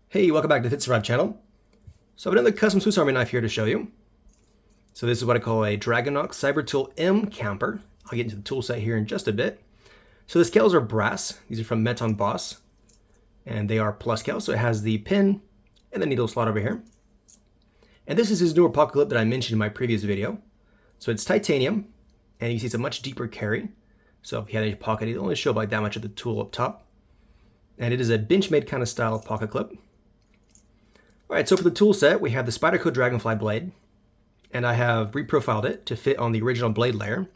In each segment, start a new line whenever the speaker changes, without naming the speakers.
Hey, welcome back to the Fit Survive channel. So I have another custom Swiss Army knife here to show you. So this is what I call a Dragonox Cybertool M Camper. I'll get into the tool set here in just a bit. So the scales are brass. These are from Metonboss. And they are plus scales, so it has the pin and the needle slot over here. And this is his newer pocket clip that I mentioned in my previous video. So it's titanium, and you see it's a much deeper carry. So if you had a pocket, it'll only show like that much of the tool up top. And it is a Benchmade kind of style pocket clip. Alright, so for the tool set, we have the Spyderco Dragonfly blade, and I have reprofiled it to fit on the original blade layer.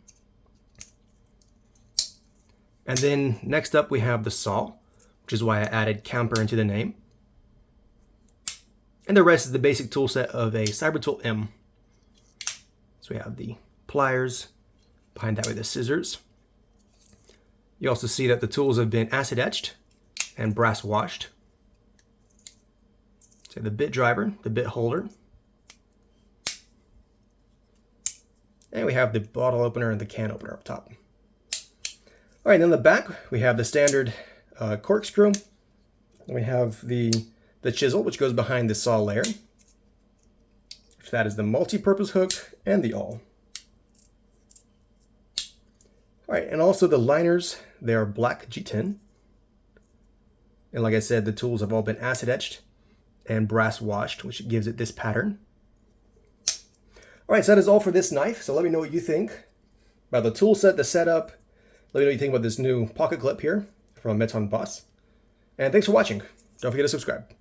And then next up we have the saw, which is why I added Camper into the name. And the rest is the basic tool set of a Cybertool M. So we have the pliers, behind that way the scissors. You also see that the tools have been acid etched and brass washed. So the bit driver, the bit holder. And we have the bottle opener and the can opener up top. All right, then on the back, we have the standard corkscrew. And we have the chisel, which goes behind the saw layer. That is the multi-purpose hook and the awl. All right, and also the liners, they are black G10. And like I said, the tools have all been acid etched and brass washed, which gives it this pattern. All right, so that is all for this knife. So let me know what you think about the tool set, the setup. Let me know what you think about this new pocket clip here from Metonboss. And thanks for watching. Don't forget to subscribe.